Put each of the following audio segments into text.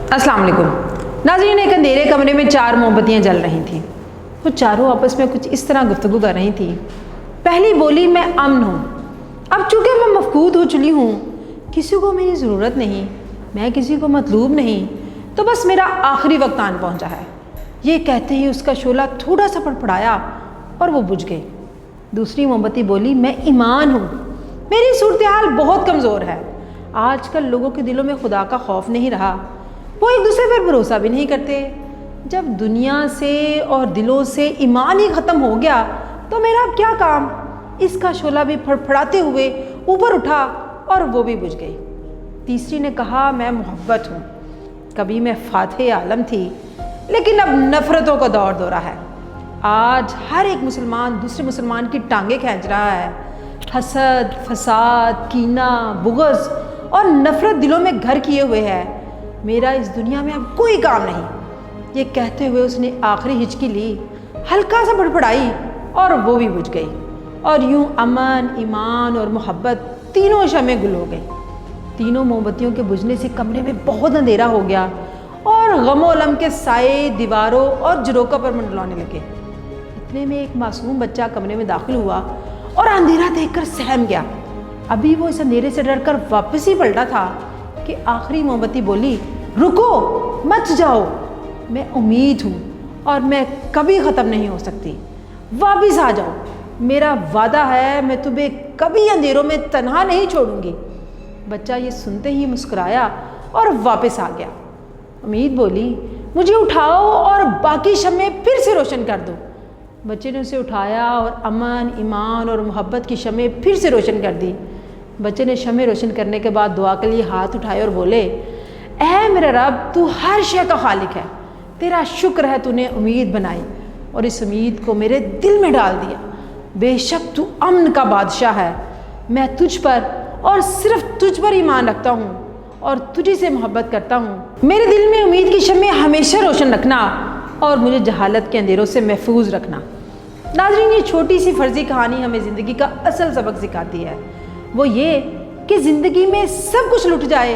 अस्सलाम वालेकुम नाज़रीन, एक अंधेरे कमरे में 4 मोमबत्तियाँ जल रही थीं। वो चारों आपस में कुछ इस तरह गुफ्तगू कर रही थीं। पहली बोली, मैं अमन हूँ। अब चूँकि मैं मफकूद हो चुकी हूँ, किसी को मेरी ज़रूरत नहीं, मैं किसी को मतलूब नहीं, तो बस मेरा आखिरी वक्त आन पहुँचा है। ये कहते ही उसका शोला थोड़ा सा फड़फड़ाया और वो बुझ गई। दूसरी मोमबत्ती बोली, मैं ईमान हूँ। मेरी सूरत हाल बहुत कमज़ोर है। आजकल लोगों के दिलों में खुदा का खौफ नहीं रहा, वो एक दूसरे पर भरोसा भी नहीं करते। जब दुनिया से और दिलों से ईमान ही ख़त्म हो गया तो मेरा अब क्या काम। इसका शोला भी फड़फड़ाते हुए ऊपर उठा और वो भी बुझ गई। तीसरी ने कहा, मैं मोहब्बत हूँ। कभी मैं फातह आलम थी, लेकिन अब नफ़रतों का दौर दौरा है। आज हर एक मुसलमान दूसरे मुसलमान की टांगें खींच रहा है। हसद, फसाद, कीना, बुग़्ज़ और नफ़रत दिलों में घर किए हुए है। मेरा इस दुनिया में अब कोई काम नहीं। ये कहते हुए उसने आखिरी हिचकी ली, हल्का सा फड़फड़ाई और वो भी बुझ गई। और यूं अमन, ईमान और मोहब्बत तीनों शमें गुल हो गई। तीनों मोमबत्तियों के बुझने से कमरे में बहुत अंधेरा हो गया और गम अलम के साए दीवारों और झरोकों पर मंडलाने लगे। इतने में एक मासूम बच्चा कमरे में दाखिल हुआ और अंधेरा देखकर सहम गया। अभी वो इस अंधेरे से डरकर वापस ही पलटा था कि आखिरी मोमबत्ती बोली, रुको, मत जाओ। मैं उम्मीद हूँ और मैं कभी ख़त्म नहीं हो सकती। वापस आ जाओ, मेरा वादा है, मैं तुम्हें कभी अंधेरों में तन्हा नहीं छोड़ूंगी। बच्चा ये सुनते ही मुस्कुराया और वापस आ गया। उम्मीद बोली, मुझे उठाओ और बाकी शमें फिर से रोशन कर दो। बच्चे ने उसे उठाया और अमन, ईमान और मोहब्बत की शमें फिर से रोशन कर दी। बच्चे ने शमें रोशन करने के बाद दुआ के लिए हाथ उठाए और बोले, ऐ मेरा रब, तू हर शय का खालिक है। तेरा शुक्र है तूने उम्मीद बनाई और इस उम्मीद को मेरे दिल में डाल दिया। बेशक तू अमन का बादशाह है। मैं तुझ पर और सिर्फ तुझ पर ईमान रखता हूँ और तुझी से मोहब्बत करता हूँ। मेरे दिल में उम्मीद की शमें हमेशा रोशन रखना और मुझे जहालत के अंधेरों से महफूज रखना। नाज़रीन, ये छोटी सी फर्जी कहानी हमें ज़िंदगी का असल सबक सिखाती है। वो ये कि ज़िंदगी में सब कुछ लुट जाए,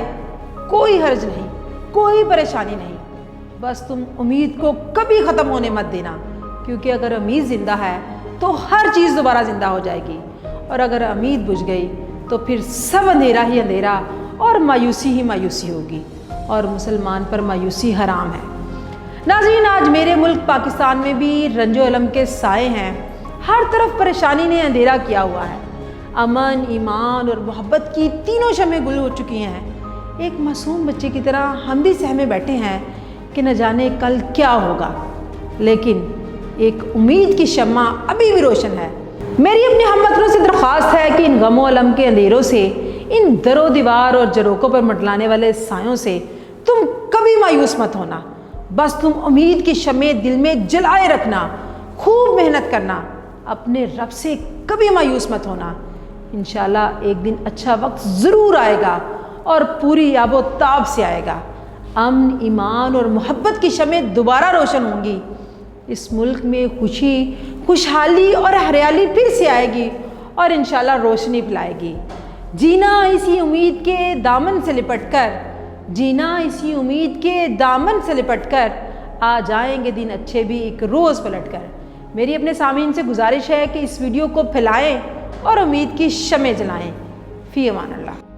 कोई हर्ज नहीं, कोई परेशानी नहीं। बस तुम उम्मीद को कभी ख़त्म होने मत देना, क्योंकि अगर उम्मीद ज़िंदा है तो हर चीज़ दोबारा ज़िंदा हो जाएगी, और अगर उम्मीद बुझ गई तो फिर सब अंधेरा ही अंधेरा और मायूसी ही मायूसी होगी, और मुसलमान पर मायूसी हराम है। नाज़रीन, आज मेरे मुल्क पाकिस्तान में भी रंजो अलम के साए हैं। हर तरफ परेशानी ने अंधेरा किया हुआ है। अमन, ईमान और मोहब्बत की तीनों शमें गुल हो चुकी हैं। एक मासूम बच्चे की तरह हम भी सहमे बैठे हैं कि न जाने कल क्या होगा, लेकिन एक उम्मीद की शम्मा अभी भी रोशन है। मेरी अपने हमवतनों से दरख्वास्त है कि इन गमो अलम के अंधेरों से, इन दरो दीवार और झरोकों पर मंडलाने वाले सायों से तुम कभी मायूस मत होना। बस तुम उम्मीद की शमें दिल में जलाए रखना, खूब मेहनत करना, अपने रब से कभी मायूस मत होना। इंशाल्लाह एक दिन अच्छा वक्त ज़रूर आएगा और पूरी याबो ताब से आएगा। अमन, ईमान और मोहब्बत की शमें दोबारा रोशन होंगी। इस मुल्क में खुशी, खुशहाली और हरियाली फिर से आएगी और इंशाल्लाह रोशनी फैलाएगी। जीना इसी उम्मीद के दामन से लिपट कर, जीना इसी उम्मीद के दामन से लिपट कर, आ जाएंगे दिन अच्छे भी एक रोज़ पलट कर। मेरी अपने सामीन से गुजारिश है कि इस वीडियो को फैलाएं और उम्मीद की शमें जलाएं। फ़ी अमान अल्लाह।